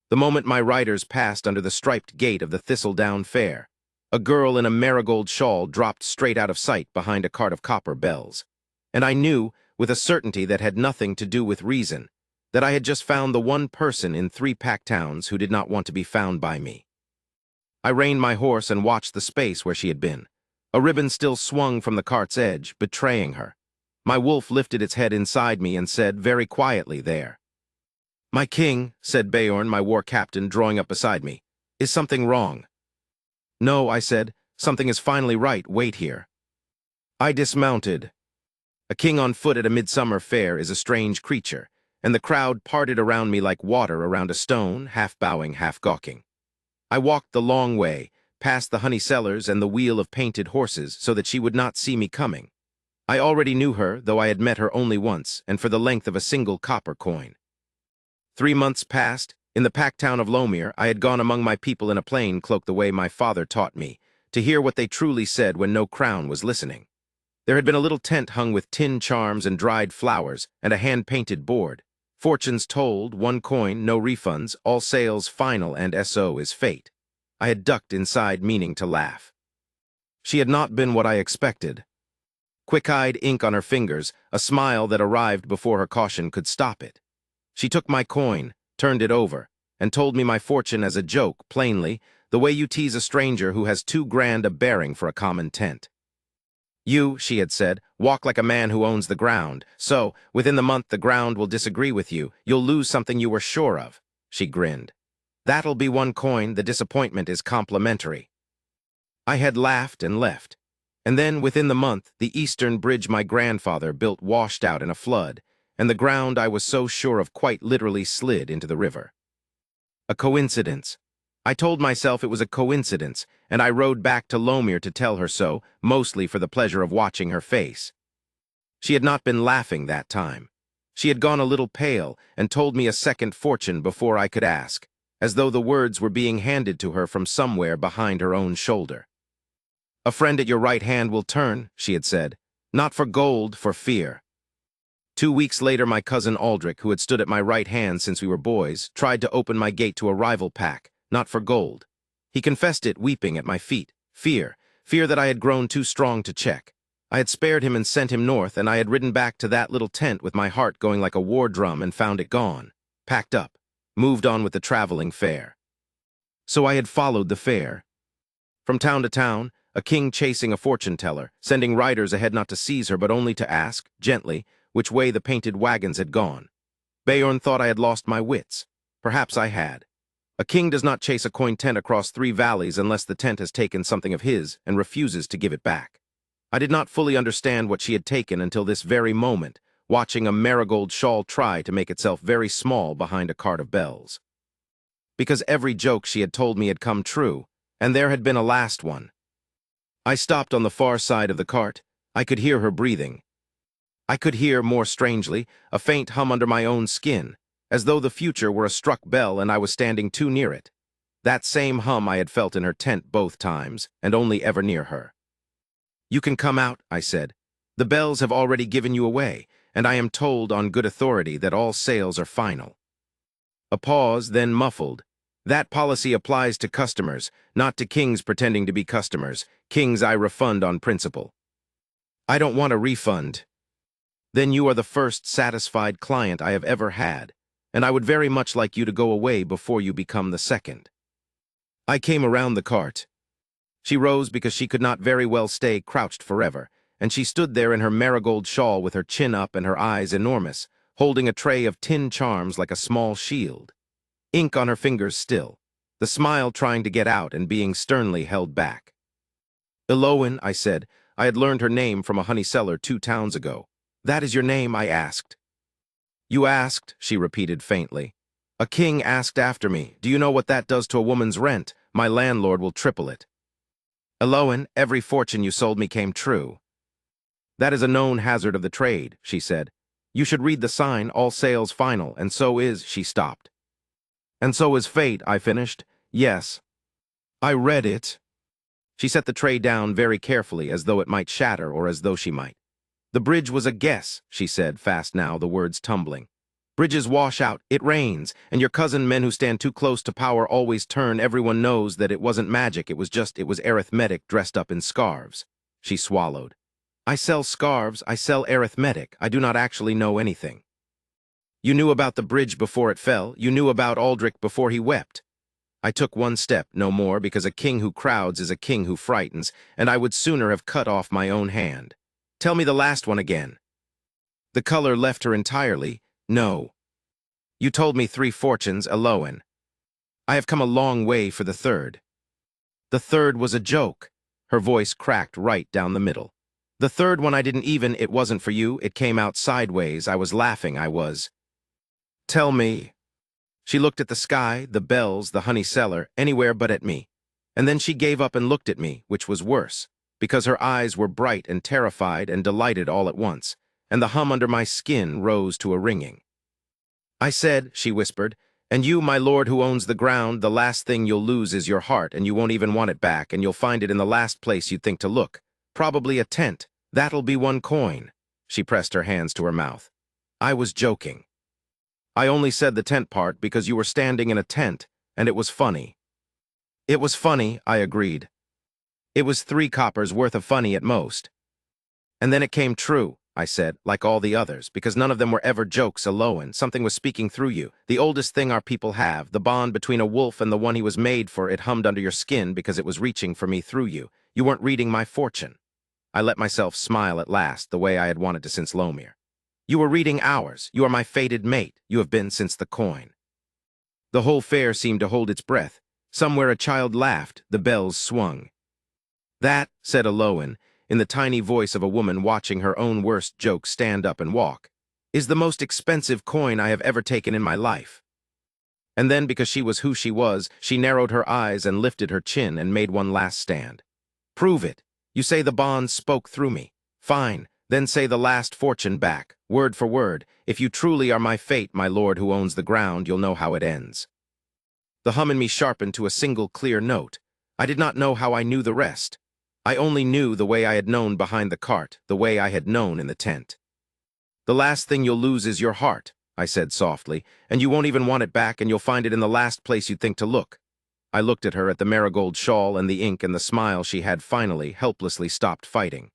The moment my riders passed under the striped gate of the Thistledown Fair, a girl in a marigold shawl dropped straight out of sight behind a cart of copper bells. And I knew, with a certainty that had nothing to do with reason, that I had just found the one person in 3 packed towns who did not want to be found by me. I reined my horse and watched the space where she had been. A ribbon still swung from the cart's edge, betraying her. My wolf lifted its head inside me and said very quietly there. "My king," said Beorn, my war captain, drawing up beside me, "is something wrong?" "No," I said, "something is finally right. Wait here." I dismounted. A king on foot at a midsummer fair is a strange creature, and the crowd parted around me like water around a stone, half bowing, half gawking. I walked the long way, past the honey cellars and the wheel of painted horses, so that she would not see me coming. I already knew her, though I had met her only once, and for the length of a single copper coin. 3 months passed. In the packed town of Lomir, I had gone among my people in a plain cloak the way my father taught me, to hear what they truly said when no crown was listening. There had been a little tent hung with tin charms and dried flowers, and a hand-painted board. Fortunes told, 1 coin, no refunds, all sales final, and SO is fate. I had ducked inside, meaning to laugh. She had not been what I expected. Quick-eyed, ink on her fingers, a smile that arrived before her caution could stop it. She took my coin, turned it over, and told me my fortune as a joke, plainly, the way you tease a stranger who has too grand a bearing for a common tent. "You," she had said, "walk like a man who owns the ground, so, within the month the ground will disagree with you, you'll lose something you were sure of." She grinned. "That'll be 1 coin, the disappointment is complimentary." I had laughed and left. And then, within the month, the eastern bridge my grandfather built washed out in a flood, and the ground I was so sure of quite literally slid into the river. A coincidence. I told myself it was a coincidence, and I rode back to Lomir to tell her so, mostly for the pleasure of watching her face. She had not been laughing that time. She had gone a little pale and told me a second fortune before I could ask, as though the words were being handed to her from somewhere behind her own shoulder. "A friend at your right hand will turn," she had said, "not for gold, for fear." 2 weeks later, my cousin Aldrich, who had stood at my right hand since we were boys, tried to open my gate to a rival pack, not for gold. He confessed it, weeping at my feet. Fear that I had grown too strong to check. I had spared him and sent him north, and I had ridden back to that little tent with my heart going like a war drum and found it gone. Packed up, moved on with the traveling fair. So I had followed the fair. From town to town, a king chasing a fortune-teller, sending riders ahead not to seize her but only to ask, gently, which way the painted wagons had gone. Beorn thought I had lost my wits. Perhaps I had. A king does not chase a coin tent across 3 valleys unless the tent has taken something of his and refuses to give it back. I did not fully understand what she had taken until this very moment, watching a marigold shawl try to make itself very small behind a cart of bells. Because every joke she had told me had come true, and there had been a last one. I stopped on the far side of the cart. I could hear her breathing. I could hear, more strangely, a faint hum under my own skin, as though the future were a struck bell and I was standing too near it. That same hum I had felt in her tent both times, and only ever near her. "You can come out," I said. "The bells have already given you away, and I am told on good authority that all sales are final." A pause, then muffled. "That policy applies to customers, not to kings pretending to be customers. Kings I refund on principle." "I don't want a refund." "Then you are the first satisfied client I have ever had, and I would very much like you to go away before you become the second." I came around the cart. She rose because she could not very well stay crouched forever, and she stood there in her marigold shawl with her chin up and her eyes enormous, holding a tray of tin charms like a small shield. Ink on her fingers still, the smile trying to get out and being sternly held back. "Elowen," I said. I had learned her name from a honey cellar 2 towns ago. "That is your name?" I asked. "You asked," she repeated faintly. "A king asked after me. Do you know what that does to a woman's rent? My landlord will triple it." "Elowen, every fortune you sold me came true." "That is a known hazard of the trade," she said. "You should read the sign, all sales final, and so is—" She stopped. "And so is fate," I finished. "Yes. I read it." She set the tray down very carefully, as though it might shatter or as though she might. "The bridge was a guess," she said, fast now, the words tumbling. Bridges wash out, it rains, and your cousin men who stand too close to power always turn. Everyone knows that it wasn't magic, it was arithmetic dressed up in scarves. She swallowed. I sell scarves, I sell arithmetic, I do not actually know anything. You knew about the bridge before it fell, you knew about Aldrich before he wept. I took one step, no more, because a king who crowds is a king who frightens, and I would sooner have cut off my own hand. Tell me the last one again. The color left her entirely. No. You told me 3 fortunes, Eloan. I have come a long way for the third. The third was a joke. Her voice cracked right down the middle. The third one I didn't even, it wasn't for you, it came out sideways, I was laughing, I was. Tell me. She looked at the sky, the bells, the honey cellar, anywhere but at me. And then she gave up and looked at me, which was worse, because her eyes were bright and terrified and delighted all at once, and the hum under my skin rose to a ringing. I said, she whispered, and you, my lord who owns the ground, the last thing you'll lose is your heart, and you won't even want it back, and you'll find it in the last place you'd think to look. Probably a tent. That'll be 1 coin. She pressed her hands to her mouth. I was joking. I only said the tent part because you were standing in a tent, and it was funny. It was funny, I agreed. It was 3 coppers worth of funny at most. And then it came true, I said, like all the others, because none of them were ever jokes, Eloan. Something was speaking through you. The oldest thing our people have, the bond between a wolf and the one he was made for, it hummed under your skin because it was reaching for me through you. You weren't reading my fortune. I let myself smile at last, the way I had wanted to since Lomir. You were reading ours. You are my fated mate. You have been since the coin. The whole fair seemed to hold its breath. Somewhere a child laughed. The bells swung. That, said Eloan, in the tiny voice of a woman watching her own worst joke stand up and walk, is the most expensive coin I have ever taken in my life. And then, because she was who she was, she narrowed her eyes and lifted her chin and made one last stand. Prove it. You say the bonds spoke through me. Fine. Then say the last fortune back, word for word. If you truly are my fate, my lord who owns the ground, you'll know how it ends. The hum in me sharpened to a single clear note. I did not know how I knew the rest. I only knew the way I had known behind the cart, the way I had known in the tent. The last thing you'll lose is your heart, I said softly, and you won't even want it back, and you'll find it in the last place you'd think to look. I looked at her, at the marigold shawl and the ink and the smile she had finally, helplessly stopped fighting.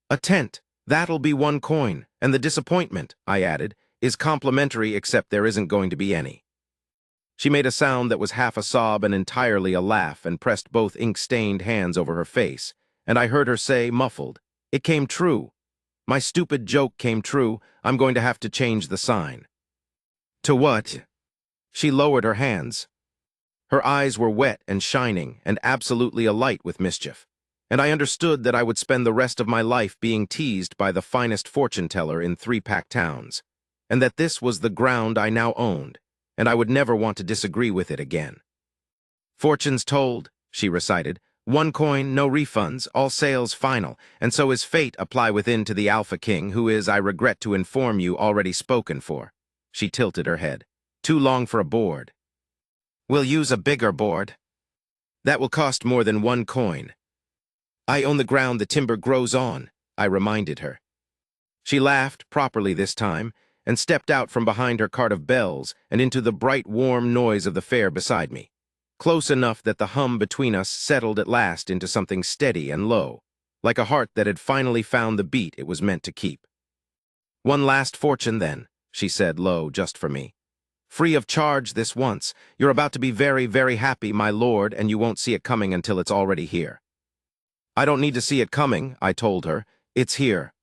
A tent. That'll be 1 coin, and the disappointment, I added, is complimentary except there isn't going to be any. She made a sound that was half a sob and entirely a laugh and pressed both ink-stained hands over her face, and I heard her say, muffled, it came true. My stupid joke came true. I'm going to have to change the sign. To what? She lowered her hands. Her eyes were wet and shining and absolutely alight with mischief. And I understood that I would spend the rest of my life being teased by the finest fortune-teller in 3-pack towns, and that this was the ground I now owned, and I would never want to disagree with it again. Fortunes told, she recited, 1 coin, no refunds, all sales final, and so is fate apply within to the Alpha King, who is, I regret to inform you, already spoken for. She tilted her head. Too long for a board. We'll use a bigger board. That will cost more than 1 coin. I own the ground the timber grows on, I reminded her. She laughed, properly this time, and stepped out from behind her cart of bells and into the bright, warm noise of the fair beside me, close enough that the hum between us settled at last into something steady and low, like a heart that had finally found the beat it was meant to keep. 1 last fortune, then, she said low, just for me. Free of charge this once. You're about to be very, very happy, my lord, and you won't see it coming until it's already here. I don't need to see it coming, I told her. It's here.